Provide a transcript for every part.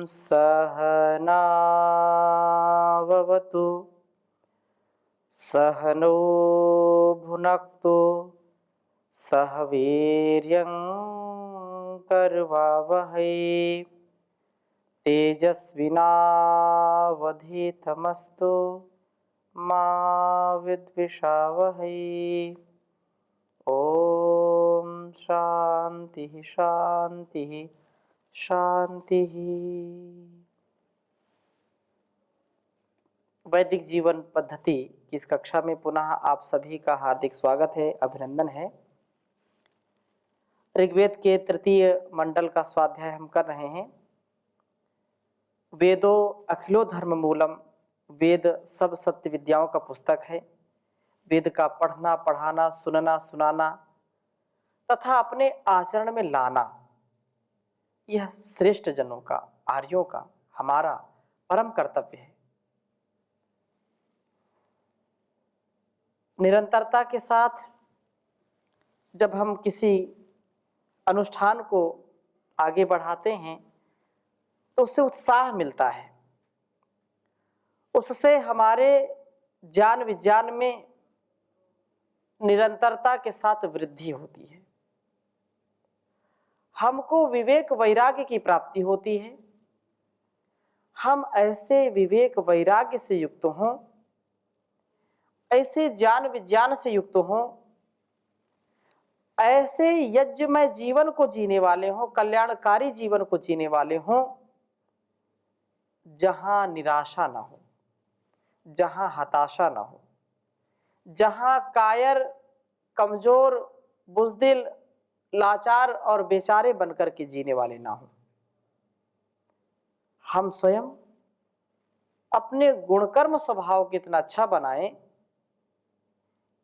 सहनाववतु सहनो भुनक्तु सह वीर्यं करवावहै तेजस्विनावधीतमस्तु मा विद्विषावहै। ओम शांति शांति शांति। वैदिक जीवन पद्धति की इस कक्षा में पुनः आप सभी का हार्दिक स्वागत है, अभिनंदन है। ऋग्वेद के तृतीय मंडल का स्वाध्याय हम कर रहे हैं। वेदो अखिलो धर्म मूलम, वेद सब सत्य विद्याओं का पुस्तक है। वेद का पढ़ना, पढ़ाना, सुनना, सुनाना तथा अपने आचरण में लाना, यह श्रेष्ठ जनों का, आर्यों का, हमारा परम कर्तव्य है। निरंतरता के साथ जब हम किसी अनुष्ठान को आगे बढ़ाते हैं तो उससे उत्साह मिलता है, उससे हमारे ज्ञान विज्ञान में निरंतरता के साथ वृद्धि होती है, हमको विवेक वैराग्य की प्राप्ति होती है। हम ऐसे विवेक वैराग्य से युक्त हों, ऐसे ज्ञान विज्ञान से युक्त हों, ऐसे यज्ञमय जीवन को जीने वाले हों, कल्याणकारी जीवन को जीने वाले हों, जहां निराशा ना हो, जहां हताशा ना हो, जहां कायर, कमजोर, बुज़दिल, लाचार और बेचारे बनकर के जीने वाले ना हो। हम स्वयं अपने गुणकर्म स्वभाव को इतना अच्छा बनाएं,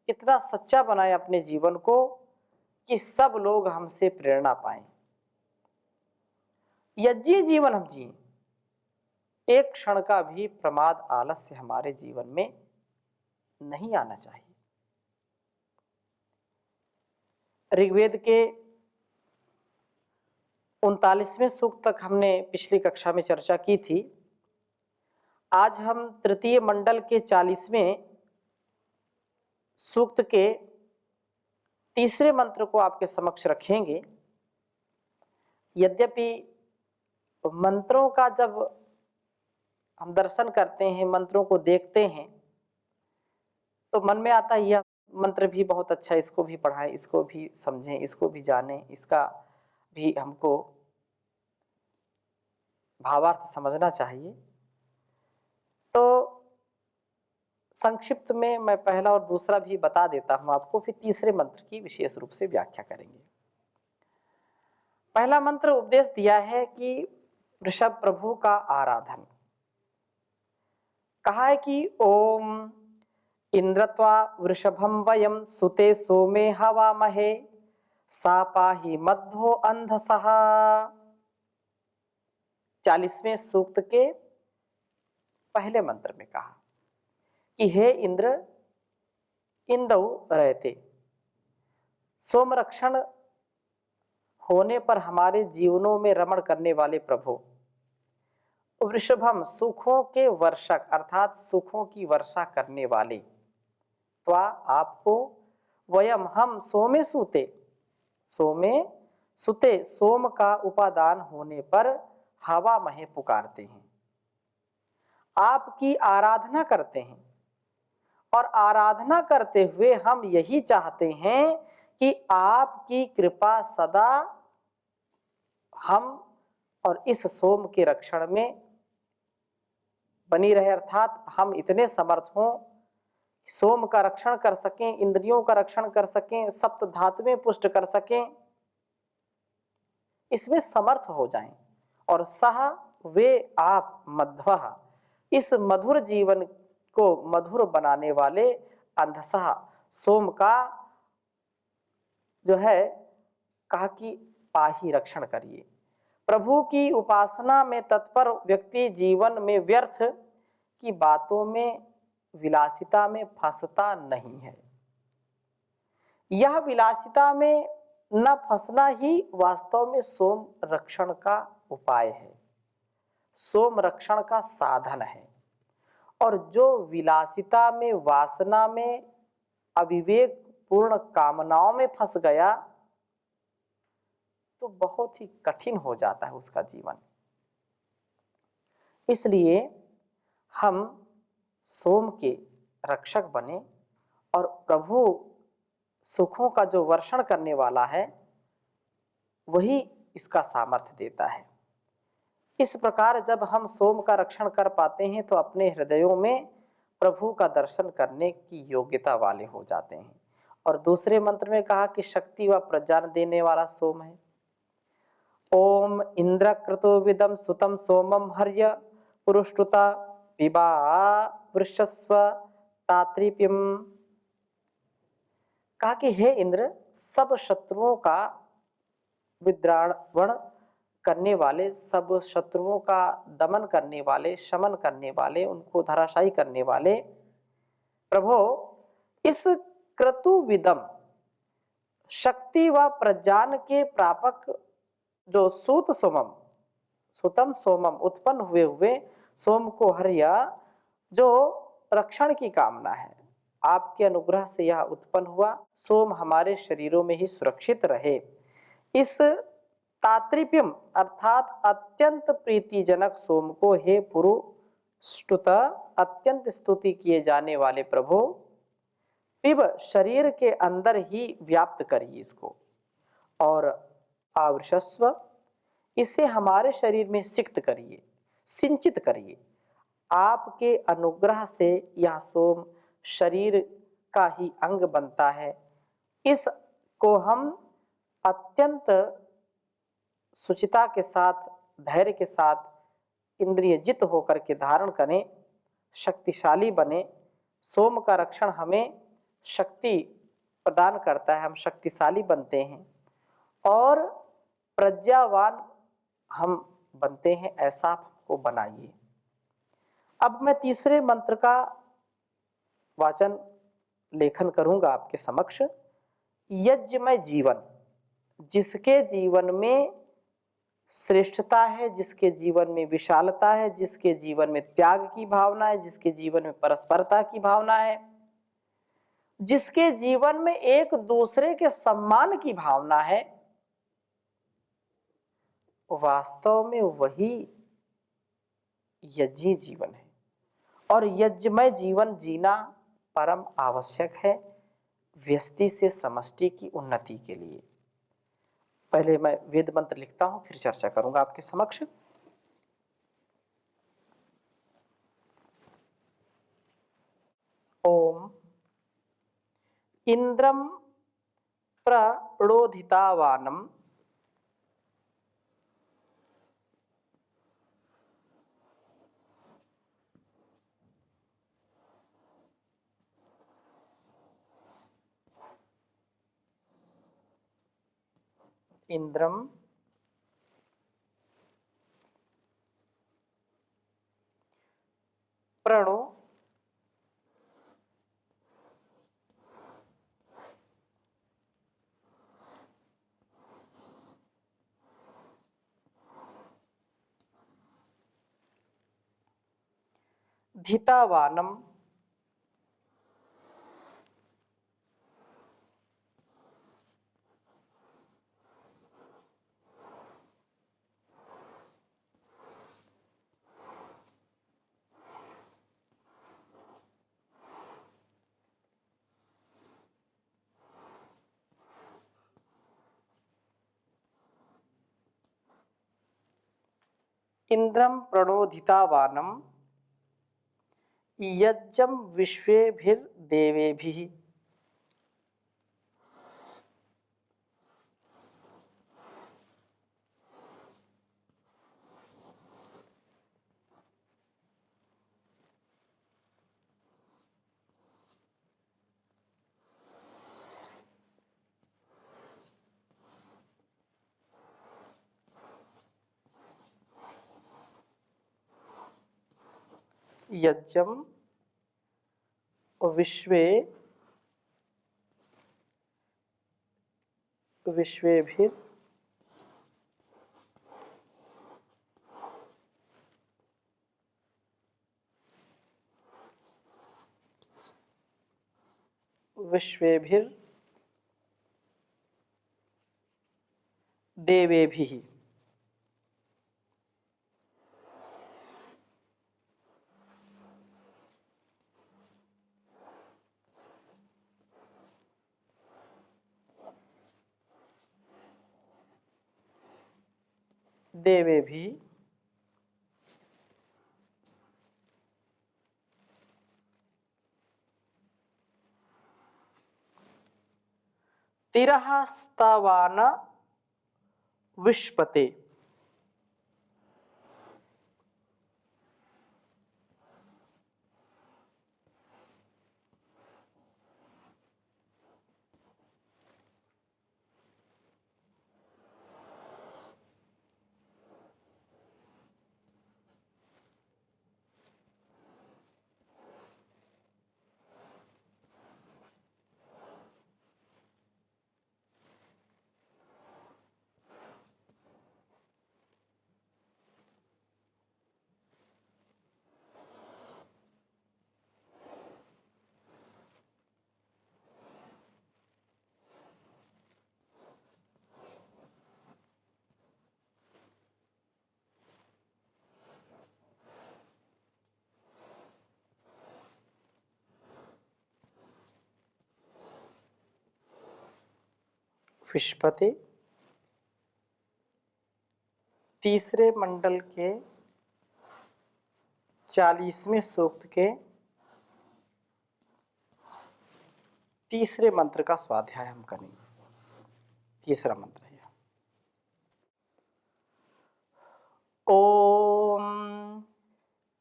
इतना सच्चा बनाएं अपने जीवन को कि सब लोग हमसे प्रेरणा पाएं। यज्ञीय जीवन हम जिए, एक क्षण का भी प्रमाद, आलस्य हमारे जीवन में नहीं आना चाहिए। ऋग्वेद के 39वें सूक्त तक हमने पिछली कक्षा में चर्चा की थी। आज हम तृतीय मंडल के 40वें सूक्त के तीसरे मंत्र को आपके समक्ष रखेंगे। यद्यपि मंत्रों का जब हम दर्शन करते हैं, मंत्रों को देखते हैं, तो मन में आता है यह मंत्र भी बहुत अच्छा, इसको भी पढ़ाएं, इसको भी समझें, इसको भी जानें, इसका भी हमको भावार्थ समझना चाहिए। तो संक्षिप्त में मैं पहला और दूसरा भी बता देता हूं आपको, फिर तीसरे मंत्र की विशेष रूप से व्याख्या करेंगे। पहला मंत्र उपदेश दिया है कि वृषभ प्रभु का आराधन। कहा है कि ओम इंद्रत्वा वृषभम वयम सुते सोमे हवामहे सा पाहि मध्वो अंधसः। 40वें सूक्त के पहले मंत्र में कहा कि हे इंद्र, इंदौ रहते, सोमरक्षण होने पर हमारे जीवनों में रमण करने वाले प्रभु, वृषभम सुखों के वर्षक अर्थात सुखों की वर्षा करने वाले, त्वा आपको, वयम हम, सोमे सूते, सोमे सुते सोम का उपादान होने पर हवा महे पुकारते हैं, आपकी आराधना करते हैं। और आराधना करते हुए हम यही चाहते हैं कि आपकी कृपा सदा हम और इस सोम के रक्षण में बनी रहे, अर्थात हम इतने समर्थ हों, सोम का रक्षण कर सकें, इंद्रियों का रक्षण कर सकें, सप्त धातुएं पुष्ट कर सकें, इसमें समर्थ हो जाएं। और सह वे आप मध्वः, इस मधुर जीवन को मधुर बनाने वाले, अंधसः सोम का जो है कहा कि पाही, रक्षण करिए। प्रभु की उपासना में तत्पर व्यक्ति जीवन में व्यर्थ की बातों में, विलासिता में फंसता नहीं है। यह विलासिता में न फंसना ही वास्तव में सोम रक्षण का उपाय है। सोम रक्षण का साधन है। और जो विलासिता में, वासना में, अविवेक पूर्ण कामनाओं में फंस गया तो बहुत ही कठिन हो जाता है उसका जीवन। इसलिए हम सोम के रक्षक बने और प्रभु सुखों का जो वर्षण करने वाला है वही इसका सामर्थ्य देता है। इस प्रकार जब हम सोम का रक्षण कर पाते हैं तो अपने हृदयों में प्रभु का दर्शन करने की योग्यता वाले हो जाते हैं। और दूसरे मंत्र में कहा कि शक्ति व प्रज्ञान देने वाला सोम है। ओम इंद्रक्रतो विदम सुतम सोमम हर्य पुरुष्टुता पिबा वृषस्व तात्रिप्यम। कहा कि हे इंद्र, सब शत्रुओं का विद्रावण करने वाले, सब शत्रुओं का दमन करने वाले, शमन करने वाले, उनको धराशायी करने वाले प्रभो, इस क्रतुविदम शक्ति व प्रज्ञान के प्रापक जो सुतम सोमम उत्पन्न हुए सोम को हर्या, जो रक्षण की कामना है, आपके अनुग्रह से यह उत्पन्न हुआ सोम हमारे शरीरों में ही सुरक्षित रहे। इस तात्रिप्यम अर्थात अत्यंत प्रीतिजनक सोम को हे पुरुष्टुत, अत्यंत स्तुति किए जाने वाले प्रभु, पिब शरीर के अंदर ही व्याप्त करिए इसको, और आवृषस्व इसे हमारे शरीर में सिक्त करिए, सिंचित करिए। आपके अनुग्रह से यह सोम शरीर का ही अंग बनता है। इसको हम अत्यंत सुचिता के साथ, धैर्य के साथ इंद्रिय जित होकर के धारण करें, शक्तिशाली बने। सोम का रक्षण हमें शक्ति प्रदान करता है, हम शक्तिशाली बनते हैं और प्रज्ञावान हम बनते हैं, ऐसा आपको बनाइए। अब मैं तीसरे मंत्र का वाचन लेखन करूंगा आपके समक्ष। यज्ञमय जीवन, जिसके जीवन में श्रेष्ठता है, जिसके जीवन में विशालता है, जिसके जीवन में त्याग की भावना है, जिसके जीवन में परस्परता की भावना है, जिसके जीवन में एक दूसरे के सम्मान की भावना है, वास्तव में वही यज्ञी जीवन है। और यज्ञमय जीवन जीना परम आवश्यक है व्यष्टि से समष्टि की उन्नति के लिए। पहले मैं वेद मंत्र लिखता हूं, फिर चर्चा करूंगा आपके समक्ष। ओम इंद्रम प्रणोदितावानम इंद्रम प्रणो धितावानम इंद्रम प्रणोदितावानम यज्ञम विश्वेभिर्देवेभिः यज्ञम विश्वेभिर विश्वेभिर् देवेभिः। देवेभिः तिरस्तावान विश्पते। विश्पते तीसरे मंडल के 40वें सूक्त के तीसरे मंत्र का स्वाध्याय हम करेंगे। तीसरा मंत्र है ओम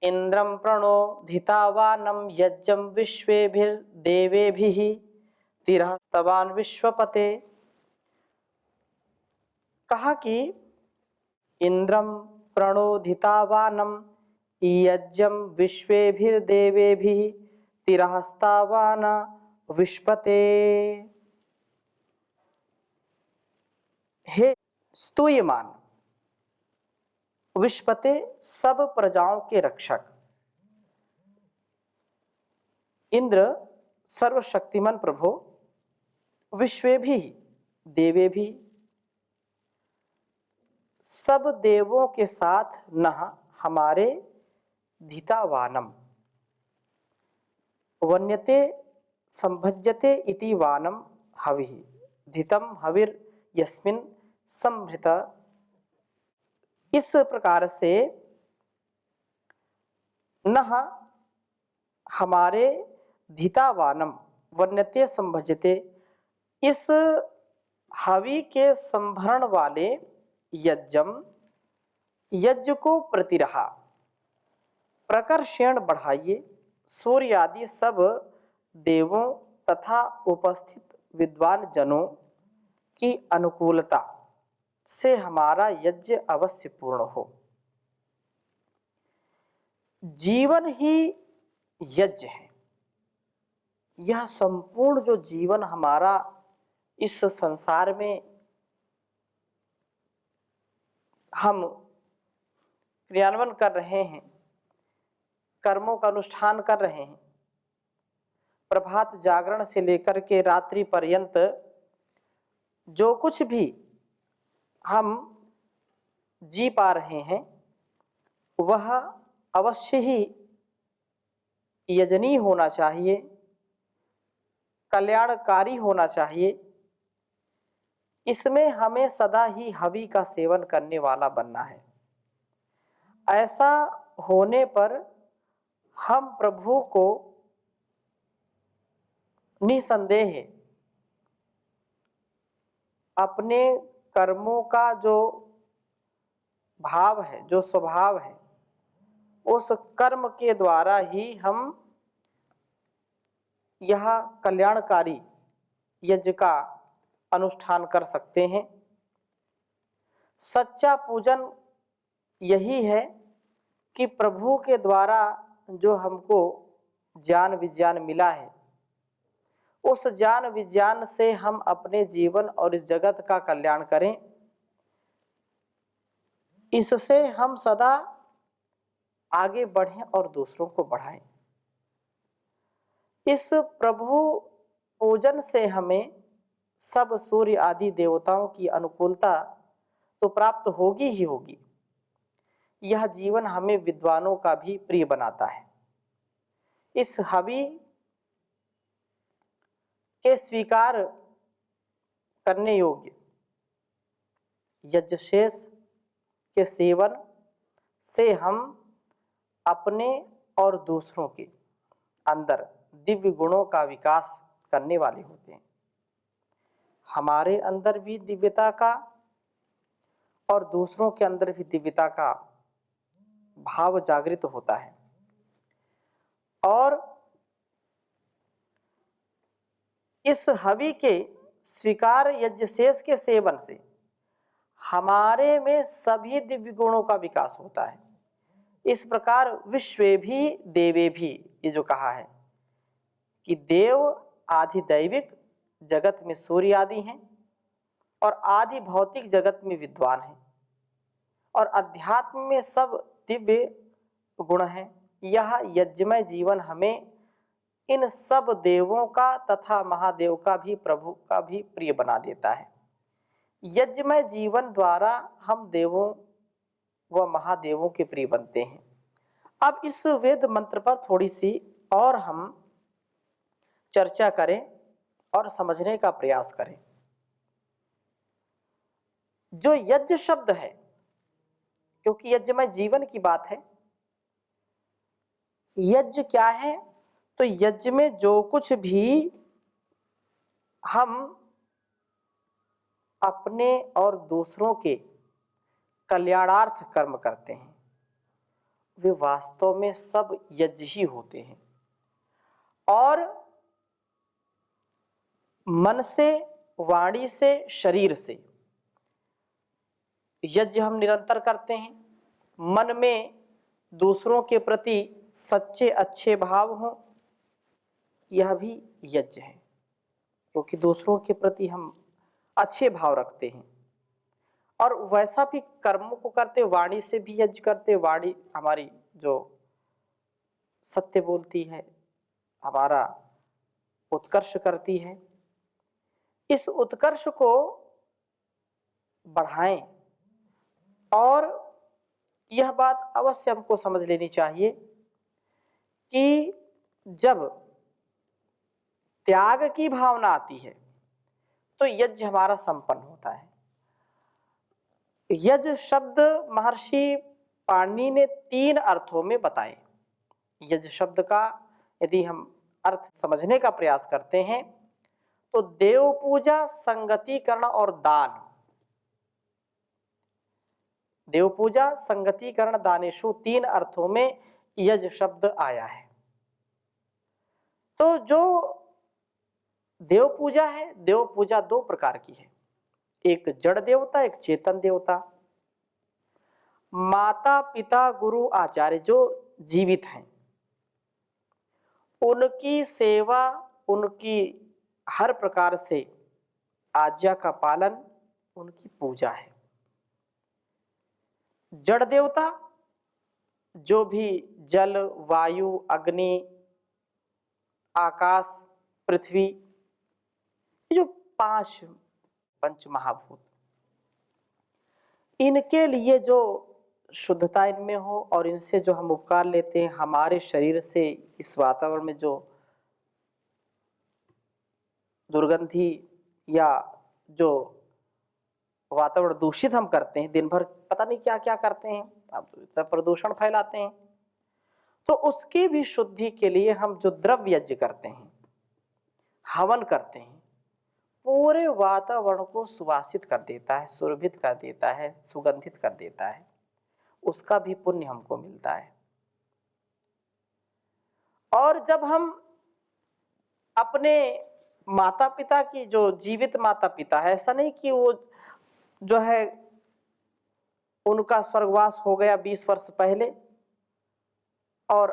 इंद्रं प्रणो धितावानं यज्ञं विश्वेभिर्देवेभिः तिरस्तवान विश्वपते। कहा कि इंद्रं प्रणोधितावानं यज्ञं विश्वेभिर्देवेभिः तिरस्तावान विश्पते। हे स्तूयमान विश्पते सब प्रजाओं के रक्षक, इंद्र सर्वशक्तिमान प्रभु, विश्वेभिः देवेभिः सब देवों के साथ नः हमारे धितावानम वन्यते संभज्यते इति वानम हविः धितम हविर यस्मिन् संभृत। इस प्रकार से नः हमारे धितावानम वन्यते संभज्यते, इस हवि के संभरण वाले यज्ञम यज्ञ को प्रतिरहा प्रकर्षण बढ़ाइए, सूर्य आदि सब देवों तथा उपस्थित विद्वान जनों की अनुकूलता से हमारा यज्ञ अवश्य पूर्ण हो। जीवन ही यज्ञ है। यह संपूर्ण जो जीवन हमारा इस संसार में हम क्रियान्वयन कर रहे हैं, कर्मों का अनुष्ठान कर रहे हैं, प्रभात जागरण से लेकर के रात्रि पर्यंत जो कुछ भी हम जी पा रहे हैं वह अवश्य ही यजनीय होना चाहिए, कल्याणकारी होना चाहिए। इसमें हमें सदा ही हवि का सेवन करने वाला बनना है। ऐसा होने पर हम प्रभु को निसंदेह अपने कर्मों का जो भाव है, जो स्वभाव है, उस कर्म के द्वारा ही हम यह कल्याणकारी यज्ञ का अनुष्ठान कर सकते हैं। सच्चा पूजन यही है कि प्रभु के द्वारा जो हमको ज्ञान विज्ञान मिला है, उस ज्ञान विज्ञान से हम अपने जीवन और इस जगत का कल्याण करें। इससे हम सदा आगे बढ़ें और दूसरों को बढ़ाएं। इस प्रभु पूजन से हमें सब सूर्य आदि देवताओं की अनुकूलता तो प्राप्त होगी ही होगी। यह जीवन हमें विद्वानों का भी प्रिय बनाता है। इस हवि के स्वीकार करने योग्य यज्ञशेष के सेवन से हम अपने और दूसरों के अंदर दिव्य गुणों का विकास करने वाले होते हैं। हमारे अंदर भी दिव्यता का और दूसरों के अंदर भी दिव्यता का भाव जागृत होता है। और इस हवि के स्वीकार यज्ञशेष के सेवन से हमारे में सभी दिव्य गुणों का विकास होता है। इस प्रकार विश्वे भी देवे भी, ये जो कहा है कि देव आदि दैविक जगत में सूर्य आदि हैं और आदि भौतिक जगत में विद्वान हैं और अध्यात्म में सब दिव्य गुण हैं। यह यज्ञमय जीवन हमें इन सब देवों का तथा महादेव का भी, प्रभु का भी प्रिय बना देता है। यज्ञमय जीवन द्वारा हम देवों व महादेवों के प्रिय बनते हैं। अब इस वेद मंत्र पर थोड़ी सी और हम चर्चा करें और समझने का प्रयास करें। जो यज्ञ शब्द है, क्योंकि यज्ञमय जीवन की बात है, यज्ञ क्या है? तो यज्ञ में जो कुछ भी हम अपने और दूसरों के कल्याणार्थ कर्म करते हैं वे वास्तव में सब यज्ञ ही होते हैं। और मन से, वाणी से, शरीर से यज्ञ हम निरंतर करते हैं। मन में दूसरों के प्रति सच्चे अच्छे भाव हों, यह भी यज्ञ है, क्योंकि दूसरों के प्रति हम अच्छे भाव रखते हैं। और वैसा भी कर्मों को करते, वाणी से भी यज्ञ करते। वाणी हमारी जो सत्य बोलती है, हमारा उत्कर्ष करती है। इस उत्कर्ष को बढ़ाएं। और यह बात अवश्य हमको समझ लेनी चाहिए कि जब त्याग की भावना आती है तो यज्ञ हमारा संपन्न होता है। यज्ञ शब्द महर्षि पाणिनि ने 3 अर्थों में बताए। यज्ञ शब्द का यदि हम अर्थ समझने का प्रयास करते हैं तो देव पूजा, संगतिकरण और दान। देव पूजा, संगतिकरण, दानेशु 3 अर्थों में यज्ञ शब्द आया है। तो जो देव पूजा है, देव पूजा 2 प्रकार की है, एक जड़ देवता, एक चेतन देवता। माता पिता गुरु आचार्य जो जीवित हैं उनकी सेवा, उनकी हर प्रकार से आज्ञा का पालन, उनकी पूजा है। जड़ देवता जो भी जल, वायु, अग्नि, आकाश, पृथ्वी, जो 5 पंच महाभूत, इनके लिए जो शुद्धता इनमें हो और इनसे जो हम उपकार लेते हैं, हमारे शरीर से इस वातावरण में जो दुर्गंधी या जो वातावरण दूषित हम करते हैं, दिन भर पता नहीं क्या क्या करते हैं, अब तो इतना प्रदूषण फैलाते हैं, तो उसकी भी शुद्धि के लिए हम जो द्रव्य यज्ञ करते हैं, हवन करते हैं, पूरे वातावरण को सुवासित कर देता है, सुरभित कर देता है, सुगंधित कर देता है। उसका भी पुण्य हमको मिलता है। और जब हम अपने माता पिता की, जो जीवित माता पिता है, ऐसा नहीं कि वो जो है उनका स्वर्गवास हो गया 20 वर्ष पहले और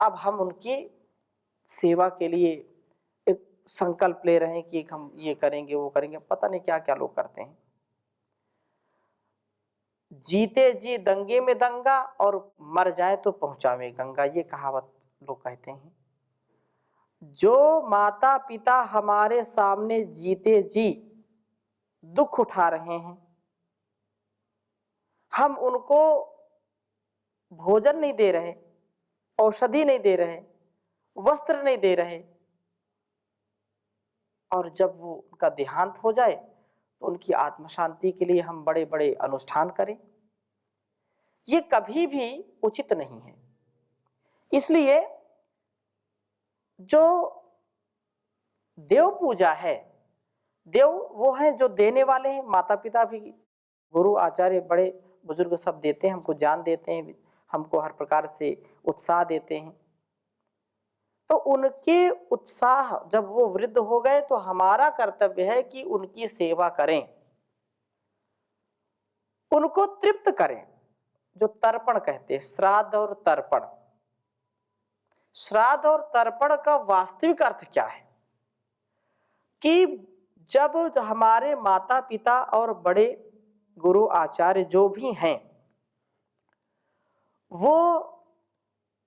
अब हम उनकी सेवा के लिए एक संकल्प ले रहे हैं कि हम ये करेंगे वो करेंगे, पता नहीं क्या क्या लोग करते हैं। जीते जी दंगे में दंगा और मर जाए तो पहुंचावे गंगा, ये कहावत लोग कहते हैं। जो माता पिता हमारे सामने जीते जी दुख उठा रहे हैं, हम उनको भोजन नहीं दे रहे, औषधि नहीं दे रहे, वस्त्र नहीं दे रहे, और जब वो उनका देहांत हो जाए तो उनकी आत्म शांति के लिए हम बड़े बड़े अनुष्ठान करें, ये कभी भी उचित नहीं है। इसलिए जो देव पूजा है, देव वो हैं जो देने वाले हैं। माता पिता भी, गुरु आचार्य बड़े बुजुर्ग सब देते हैं, हमको ज्ञान देते हैं, हमको हर प्रकार से उत्साह देते हैं। तो उनके उत्साह जब वो वृद्ध हो गए तो हमारा कर्तव्य है कि उनकी सेवा करें, उनको तृप्त करें। जो तर्पण कहते हैं, श्राद्ध और तर्पण। श्राद्ध और तर्पण का वास्तविक अर्थ क्या है कि जब हमारे माता पिता और बड़े गुरु आचार्य जो भी हैं वो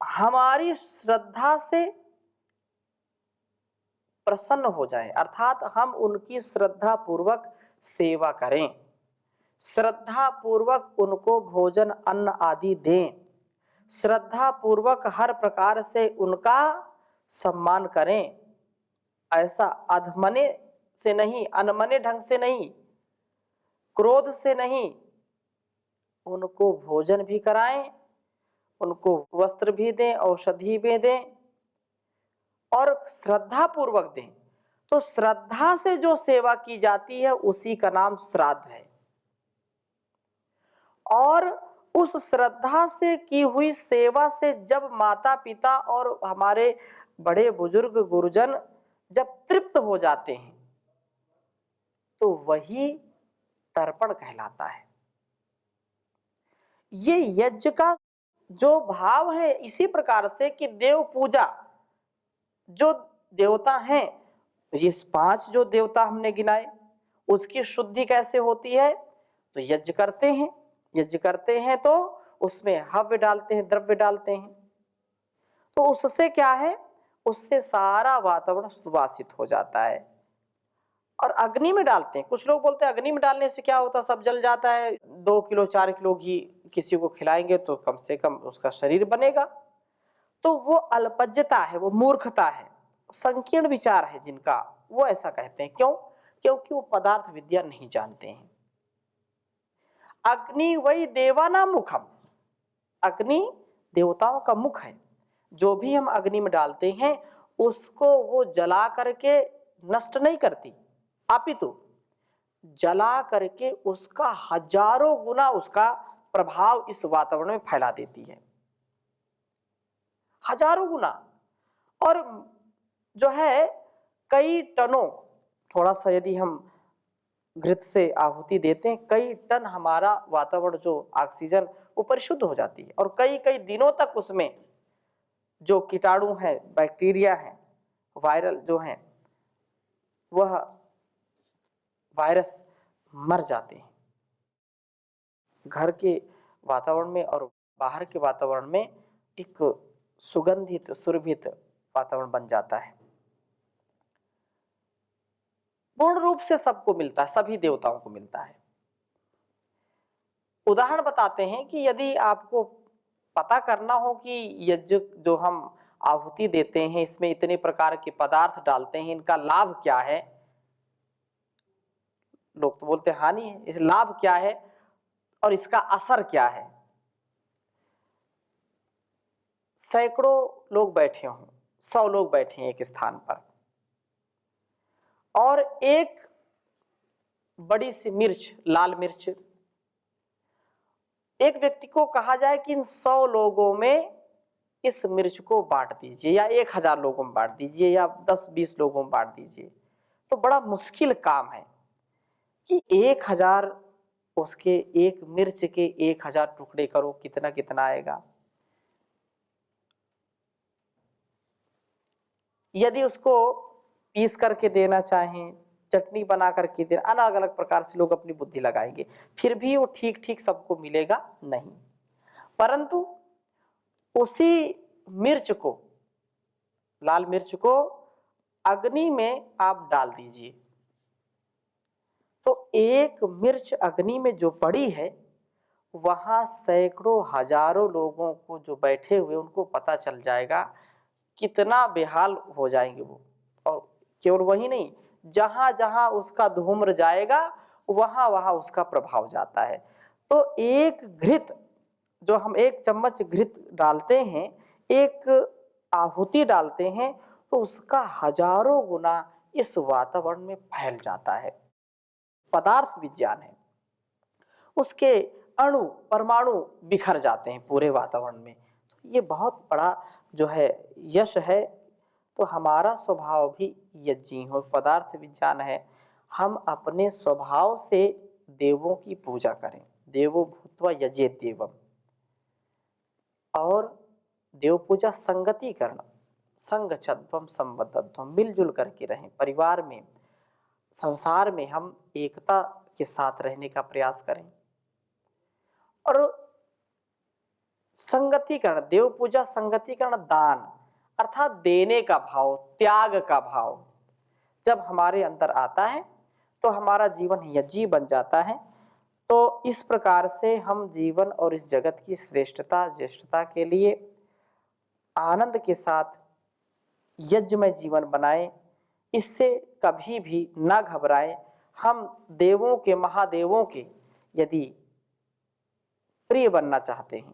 हमारी श्रद्धा से प्रसन्न हो जाए, अर्थात हम उनकी श्रद्धा पूर्वक सेवा करें, श्रद्धा पूर्वक उनको भोजन अन्न आदि दें, श्रद्धा पूर्वक हर प्रकार से उनका सम्मान करें। ऐसा अधमने से नहीं, अनमने ढंग से नहीं, क्रोध से नहीं, उनको भोजन भी कराएं, उनको वस्त्र भी दें, औषधि भी दें और श्रद्धा पूर्वक दें। तो श्रद्धा से जो सेवा की जाती है उसी का नाम श्राद्ध है। और उस श्रद्धा से की हुई सेवा से जब माता पिता और हमारे बड़े बुजुर्ग गुरुजन जब तृप्त हो जाते हैं तो वही तर्पण कहलाता है। ये यज्ञ का जो भाव है, इसी प्रकार से कि देव पूजा, जो देवता हैं, ये 5 जो देवता हमने गिनाए, उसकी शुद्धि कैसे होती है? तो यज्ञ करते हैं, यज्ञ करते हैं तो उसमें हव्य डालते हैं, द्रव्य डालते हैं, तो उससे क्या है, उससे सारा वातावरण सुवासित हो जाता है। और अग्नि में डालते हैं, कुछ लोग बोलते हैं अग्नि में डालने से क्या होता, सब जल जाता है। 2 किलो 4 किलो घी किसी को खिलाएंगे तो कम से कम उसका शरीर बनेगा। तो वो अल्पज्यता है, वो मूर्खता है, संकीर्ण विचार है जिनका, वो ऐसा कहते हैं। क्यों? क्योंकि वो पदार्थ विद्या नहीं जानते हैं। अग्नि वही देवाना मुखम, अग्नि देवताओं का मुख है। जो भी हम अग्नि में डालते हैं उसको वो जला करके नष्ट नहीं करती, अपितु जला करके उसका हजारों गुना उसका प्रभाव इस वातावरण में फैला देती है, हजारों गुना। और जो है कई टनों, थोड़ा सा यदि हम घृत से आहुति देते हैं, कई टन हमारा वातावरण जो ऑक्सीजन वो परिशुद्ध हो जाती है। और कई कई दिनों तक उसमें जो कीटाणु है, बैक्टीरिया है, वायरल जो है, वह वायरस मर जाते हैं। घर के वातावरण में और बाहर के वातावरण में एक सुगंधित सुरभित वातावरण बन जाता है। पूर्ण रूप से सबको मिलता है, सभी देवताओं को मिलता है। उदाहरण बताते हैं कि यदि आपको पता करना हो कि यज्ञ जो हम आहुति देते हैं इसमें इतने प्रकार के पदार्थ डालते हैं, इनका लाभ क्या है। लोग तो बोलते हैं हानि है, इस लाभ क्या है और इसका असर क्या है। सैकड़ों लोग बैठे हों, 100 लोग बैठे हैं एक स्थान पर, और एक बड़ी सी मिर्च, लाल मिर्च, एक व्यक्ति को कहा जाए कि इन 100 लोगों में इस मिर्च को बांट दीजिए, या 1000 लोगों में बांट दीजिए, या 10-20 लोगों में बांट दीजिए, तो बड़ा मुश्किल काम है कि 1000 उसके एक मिर्च के 1000 टुकड़े करो, कितना कितना आएगा। यदि उसको पीस करके देना चाहें, चटनी बना करके देना, अलग अलग प्रकार से लोग अपनी बुद्धि लगाएंगे, फिर भी वो ठीक ठीक सबको मिलेगा नहीं। परंतु उसी मिर्च को, लाल मिर्च को अग्नि में आप डाल दीजिए। तो एक मिर्च अग्नि में जो पड़ी है, वहां सैकड़ों हजारों लोगों को जो बैठे हुए उनको पता चल जाएगा, कितना बेहाल हो जाएंगे वो। और केवल वही नहीं, जहां जहां उसका धूम्र जाएगा वहां वहां उसका प्रभाव जाता है। तो एक घृत, जो हम एक चम्मच घृत डालते हैं, एक आहुति डालते हैं, तो उसका हजारों गुना इस वातावरण में फैल जाता है। पदार्थ विज्ञान है, उसके अणु परमाणु बिखर जाते हैं पूरे वातावरण में। तो ये बहुत बड़ा जो है यश है। तो हमारा स्वभाव भी यज्ञी हो, पदार्थ विज्ञान है। हम अपने स्वभाव से देवों की पूजा करें, देवो भूत्वा यजेत देवम। और देव पूजा संगति करना, संगच्छध्वम संबद्धध्वम, मिलजुल करके रहें। परिवार में, संसार में हम एकता के साथ रहने का प्रयास करें। और संगतिकरण, देव पूजा संगतिकरण, दान अर्थात देने का भाव, त्याग का भाव जब हमारे अंदर आता है तो हमारा जीवन यज्ञी बन जाता है। तो इस प्रकार से हम जीवन और इस जगत की श्रेष्ठता ज्येष्ठता के लिए आनंद के साथ यज्ञमय जीवन बनाएं। इससे कभी भी न घबराएं। हम देवों के, महादेवों के यदि प्रिय बनना चाहते हैं,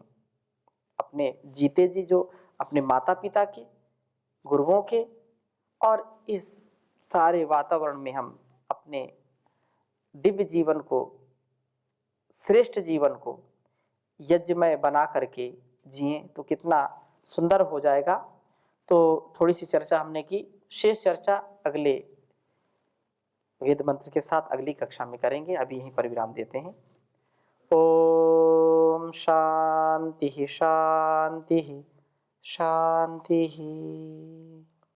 अपने जीते जी जो अपने माता पिता के, गुरुओं के, और इस सारे वातावरण में हम अपने दिव्य जीवन को, श्रेष्ठ जीवन को यज्ञमय बना करके जिए तो कितना सुंदर हो जाएगा। तो थोड़ी सी चर्चा हमने की, शेष चर्चा अगले वेद मंत्र के साथ अगली कक्षा में करेंगे। अभी यहीं पर विराम देते हैं। ओम शांति शांति शांति।